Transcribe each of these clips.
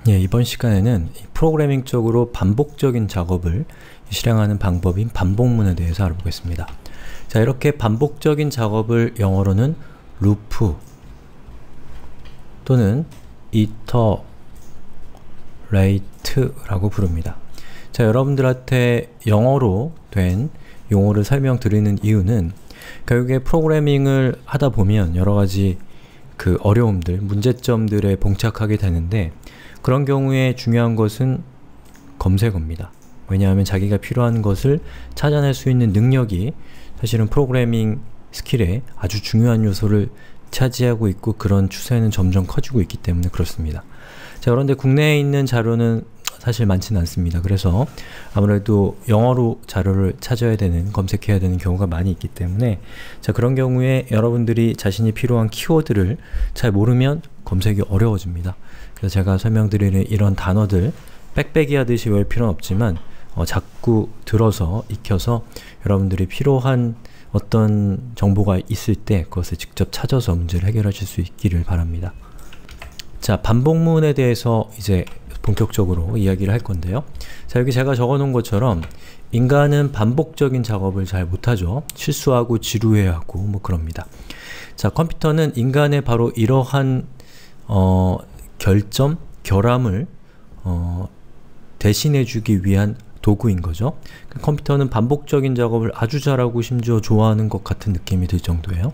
예, 이번 시간에는 프로그래밍적으로 반복적인 작업을 실행하는 방법인 반복문에 대해서 알아보겠습니다. 자, 이렇게 반복적인 작업을 영어로는 루프 또는 이터레이트라고 부릅니다. 자, 여러분들한테 영어로 된 용어를 설명드리는 이유는 결국에 프로그래밍을 하다 보면 여러가지 그 어려움들, 문제점들에 봉착하게 되는데 그런 경우에 중요한 것은 검색어입니다. 왜냐하면 자기가 필요한 것을 찾아낼 수 있는 능력이 사실은 프로그래밍 스킬에 아주 중요한 요소를 차지하고 있고 그런 추세는 점점 커지고 있기 때문에 그렇습니다. 자, 그런데 국내에 있는 자료는 사실 많지는 않습니다. 그래서 아무래도 영어로 자료를 찾아야 되는, 검색해야 되는 경우가 많이 있기 때문에 자, 그런 경우에 여러분들이 자신이 필요한 키워드를 잘 모르면 검색이 어려워집니다. 그래서 제가 설명드리는 이런 단어들 빽빽이 하듯이 외울 필요는 없지만 자꾸 들어서 익혀서 여러분들이 필요한 어떤 정보가 있을 때 그것을 직접 찾아서 문제를 해결하실 수 있기를 바랍니다. 자, 반복문에 대해서 이제 본격적으로 이야기를 할 건데요. 자, 여기 제가 적어 놓은 것처럼 인간은 반복적인 작업을 잘 못하죠. 실수하고 지루해하고 뭐 그럽니다. 자, 컴퓨터는 인간의 바로 이러한 결함을 대신해주기 위한 도구인 거죠. 컴퓨터는 반복적인 작업을 아주 잘하고 심지어 좋아하는 것 같은 느낌이 들 정도예요.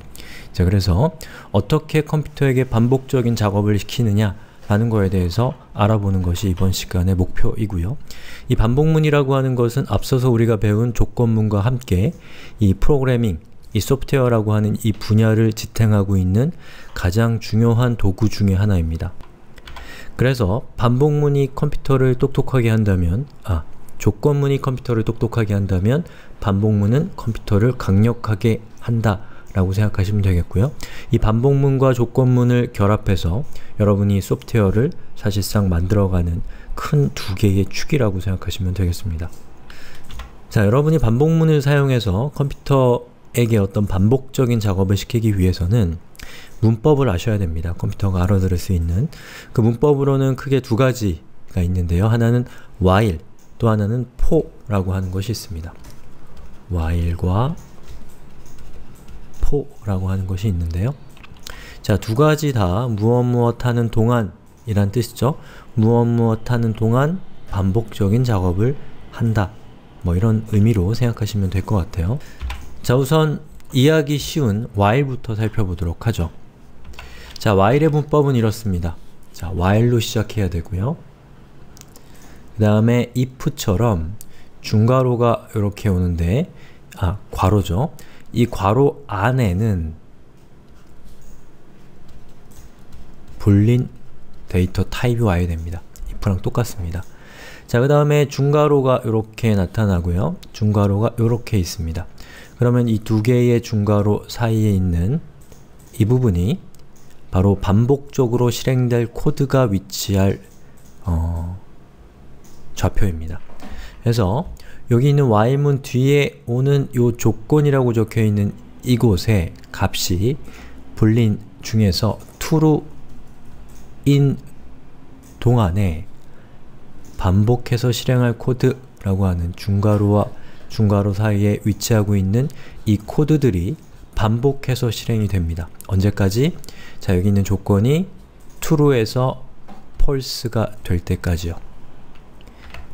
자, 그래서 어떻게 컴퓨터에게 반복적인 작업을 시키느냐 라는 거에 대해서 알아보는 것이 이번 시간의 목표이고요. 이 반복문이라고 하는 것은 앞서서 우리가 배운 조건문과 함께 이 프로그래밍, 이 소프트웨어라고 하는 이 분야를 지탱하고 있는 가장 중요한 도구 중에 하나입니다. 그래서 반복문이 컴퓨터를 똑똑하게 한다면, 조건문이 컴퓨터를 똑똑하게 한다면 반복문은 컴퓨터를 강력하게 한다 라고 생각하시면 되겠고요. 이 반복문과 조건문을 결합해서 여러분이 소프트웨어를 사실상 만들어가는 큰 두 개의 축이라고 생각하시면 되겠습니다. 자, 여러분이 반복문을 사용해서 컴퓨터에게 어떤 반복적인 작업을 시키기 위해서는 문법을 아셔야 됩니다. 컴퓨터가 알아들을 수 있는. 그 문법으로는 크게 두 가지가 있는데요. 하나는 while, 또 하나는 for라고 하는 것이 있습니다. while과 for라고 하는 것이 있는데요. 자, 두 가지 다 무엇 하는 동안 이란 뜻이죠. 무엇 하는 동안 반복적인 작업을 한다. 뭐 이런 의미로 생각하시면 될 것 같아요. 자, 우선 이해하기 쉬운 while부터 살펴보도록 하죠. 자, while의 문법은 이렇습니다. 자, while로 시작해야 되고요. 그 다음에 if처럼 중괄호가 이렇게 오는데 괄호죠. 이 괄호 안에는 불린 데이터 타입이 와야 됩니다. if랑 똑같습니다. 자, 그 다음에 중괄호가 이렇게 나타나고요. 중괄호가 이렇게 있습니다. 그러면 이 두 개의 중괄호 사이에 있는 이 부분이 바로 반복적으로 실행될 코드가 위치할 좌표입니다. 그래서 여기 있는 while문 뒤에 오는 요 조건이라고 적혀있는 이곳의 값이 불린 중에서 true인 동안에 반복해서 실행할 코드라고 하는 중괄호와 중괄호 사이에 위치하고 있는 이 코드들이 반복해서 실행이 됩니다. 언제까지? 자, 여기 있는 조건이 true에서 false가 될 때까지요.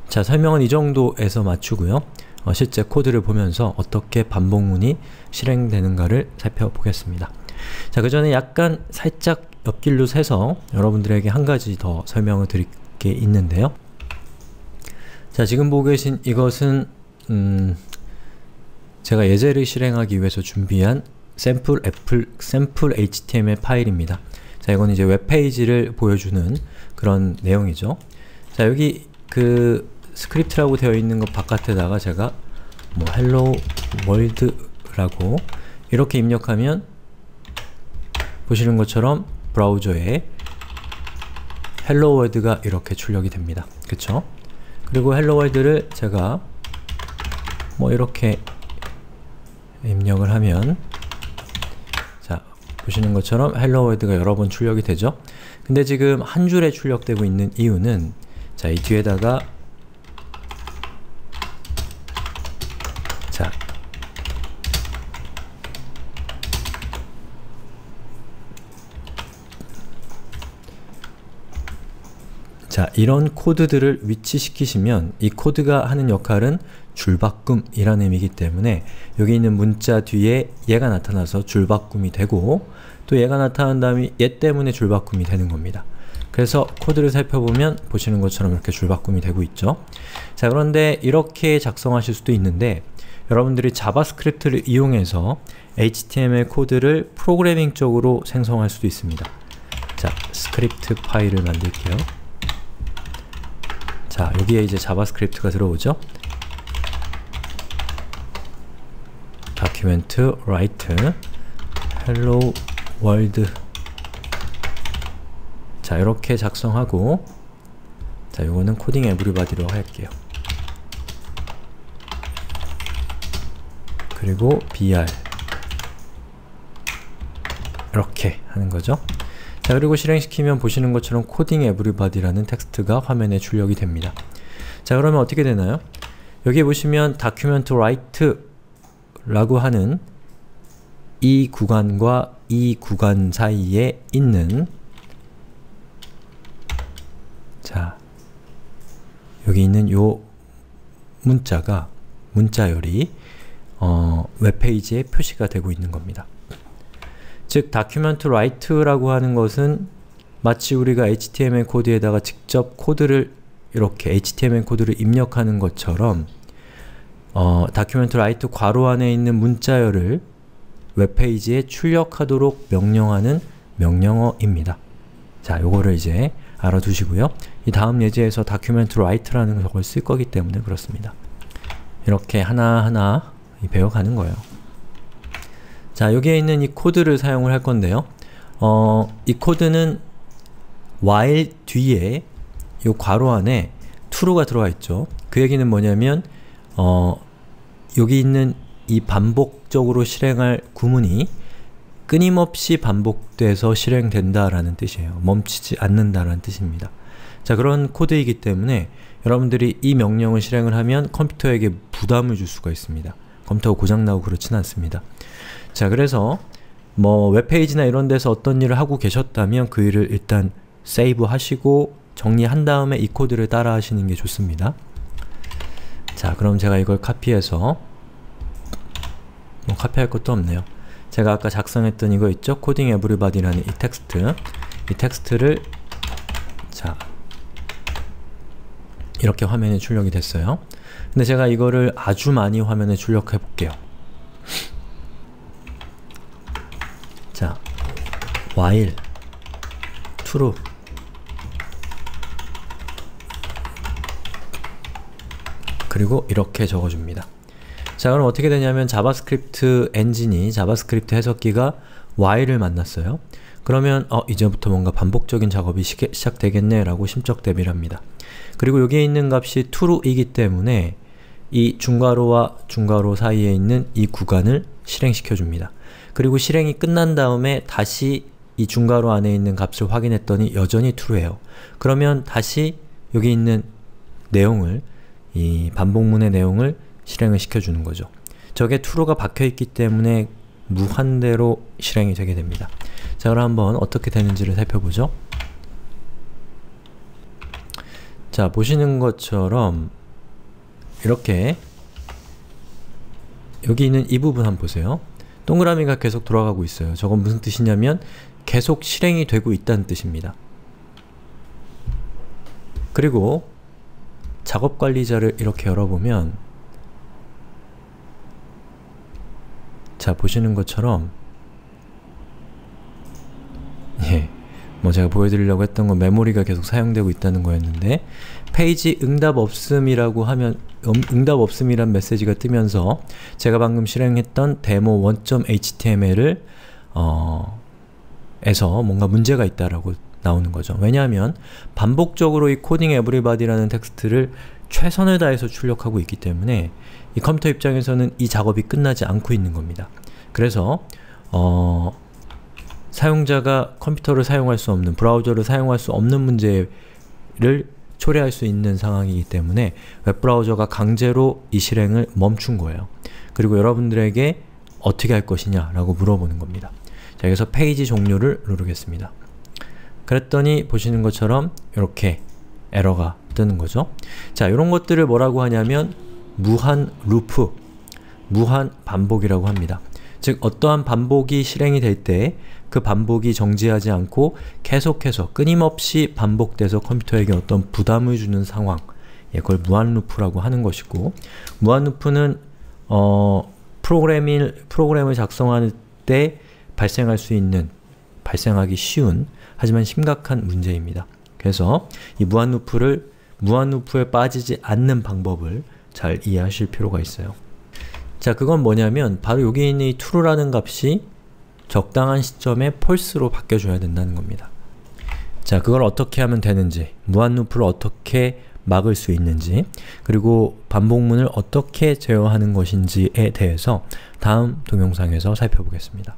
자, 설명은 이 정도에서 마치고요. 실제 코드를 보면서 어떻게 반복문이 실행되는가를 살펴보겠습니다. 자, 그 전에 약간 살짝 옆길로 새서 여러분들에게 한 가지 더 설명을 드릴 게 있는데요. 자, 지금 보고 계신 이것은 제가 예제를 실행하기 위해서 준비한 샘플 HTML 파일입니다. 자, 이건 이제 웹페이지를 보여주는 그런 내용이죠. 자, 여기 그 스크립트라고 되어 있는 것 바깥에다가 제가 뭐 hello world라고 이렇게 입력하면 보시는 것처럼 브라우저에 hello world가 이렇게 출력이 됩니다. 그쵸? 그리고 hello world를 제가 뭐 이렇게 입력을 하면 자, 보시는 것처럼 hello world가 여러 번 출력이 되죠? 그 근데 지금 한 줄에 출력되고 있는 이유는 자, 이 뒤에다가 자, 이런 코드들을 위치시키시면 이 코드가 하는 역할은 줄바꿈이라는 의미이기 때문에 여기 있는 문자 뒤에 얘가 나타나서 줄바꿈이 되고 또 얘가 나타난 다음에 얘 때문에 줄바꿈이 되는 겁니다. 그래서 코드를 살펴보면 보시는 것처럼 이렇게 줄바꿈이 되고 있죠. 자, 그런데 이렇게 작성하실 수도 있는데 여러분들이 자바스크립트를 이용해서 HTML 코드를 프로그래밍적으로 생성할 수도 있습니다. 자, 스크립트 파일을 만들게요. 자, 여기에 이제 자바스크립트가 들어오죠? document write hello world 자, 이렇게 작성하고 자, 요거는 코딩 에브리바디로 할게요. 그리고 br 이렇게 하는 거죠. 자, 그리고 실행시키면 보시는 것처럼 코딩 에브리바디라는 텍스트가 화면에 출력이 됩니다. 자, 그러면 어떻게 되나요? 여기 보시면 document write 라고 하는 이 구간과 이 구간 사이에 있는 자, 여기 있는 요 문자가 문자열이 웹페이지에 표시가 되고 있는 겁니다. 즉, document write라고 하는 것은 마치 우리가 HTML 코드에다가 직접 코드를 이렇게 HTML 코드를 입력하는 것처럼 document write 괄호 안에 있는 문자열을 웹페이지에 출력하도록 명령하는 명령어입니다. 자, 요거를 이제 알아두시고요. 이 다음 예제에서 document write라는 걸 쓸 거기 때문에 그렇습니다. 이렇게 하나하나 배워가는 거예요. 자, 여기에 있는 이 코드를 사용을 할 건데요. 이 코드는 while 뒤에 요 괄호 안에 true가 들어와 있죠. 그 얘기는 뭐냐면 여기 있는 이 반복적으로 실행할 구문이 끊임없이 반복돼서 실행된다라는 뜻이에요. 멈추지 않는다라는 뜻입니다. 자, 그런 코드이기 때문에 여러분들이 이 명령을 실행을 하면 컴퓨터에게 부담을 줄 수가 있습니다. 컴퓨터가 고장나고 그렇진 않습니다. 자, 그래서 뭐 웹페이지나 이런 데서 어떤 일을 하고 계셨다면 그 일을 일단 세이브 하시고 정리한 다음에 이 코드를 따라 하시는 게 좋습니다. 자, 그럼 제가 이걸 카피해서 뭐 카피할 것도 없네요. 제가 아까 작성했던 이거 있죠? 코딩 에브리바디라는 이 텍스트를 자, 이렇게 화면에 출력이 됐어요. 근데 제가 이거를 아주 많이 화면에 출력해 볼게요. 자, while true 그리고 이렇게 적어줍니다. 자, 그럼 어떻게 되냐면 자바스크립트 엔진이, 자바스크립트 해석기가 while을 만났어요. 그러면 이제부터 뭔가 반복적인 작업이 시작되겠네 라고 심적 대비를 합니다. 그리고 여기에 있는 값이 true이기 때문에 이 중괄호와 중괄호 사이에 있는 이 구간을 실행시켜 줍니다. 그리고 실행이 끝난 다음에 다시 이 중괄호 안에 있는 값을 확인했더니 여전히 true예요. 그러면 다시 여기 있는 내용을, 이 반복문의 내용을 실행을 시켜주는 거죠. 저게 true가 박혀있기 때문에 무한대로 실행이 되게 됩니다. 자, 그럼 한번 어떻게 되는지를 살펴보죠. 자, 보시는 것처럼 이렇게 여기 있는 이 부분 한번 보세요. 동그라미가 계속 돌아가고 있어요. 저건 무슨 뜻이냐면 계속 실행이 되고 있다는 뜻입니다. 그리고 작업관리자를 이렇게 열어보면 자, 보시는 것처럼 뭐 제가 보여드리려고 했던 건 메모리가 계속 사용되고 있다는 거였는데 페이지 응답 없음이라고 하면 응답 없음이란 메시지가 뜨면서 제가 방금 실행했던 demo1.html을 에서 뭔가 문제가 있다라고 나오는 거죠. 왜냐하면 반복적으로 이 코딩 에브리바디라는 텍스트를 최선을 다해서 출력하고 있기 때문에 이 컴퓨터 입장에서는 이 작업이 끝나지 않고 있는 겁니다. 그래서 사용자가 컴퓨터를 사용할 수 없는, 브라우저를 사용할 수 없는 문제를 초래할 수 있는 상황이기 때문에 웹브라우저가 강제로 이 실행을 멈춘 거예요. 그리고 여러분들에게 어떻게 할 것이냐 라고 물어보는 겁니다. 자, 여기서 페이지 종료를 누르겠습니다. 그랬더니 보시는 것처럼 이렇게 에러가 뜨는 거죠. 자, 이런 것들을 뭐라고 하냐면 무한 루프, 무한 반복이라고 합니다. 즉, 어떠한 반복이 실행이 될 때 그 반복이 정지하지 않고 계속해서 끊임없이 반복돼서 컴퓨터에게 어떤 부담을 주는 상황, 그걸 무한 루프라고 하는 것이고, 무한 루프는 프로그램을 작성할 때 발생할 수 있는, 발생하기 쉬운, 하지만 심각한 문제입니다. 그래서 이 무한 루프에 빠지지 않는 방법을 잘 이해하실 필요가 있어요. 자, 그건 뭐냐면 바로 여기 있는 이 true라는 값이 적당한 시점에 false로 바뀌어줘야 된다는 겁니다. 자, 그걸 어떻게 하면 되는지, 무한 루프를 어떻게 막을 수 있는지, 그리고 반복문을 어떻게 제어하는 것인지에 대해서 다음 동영상에서 살펴보겠습니다.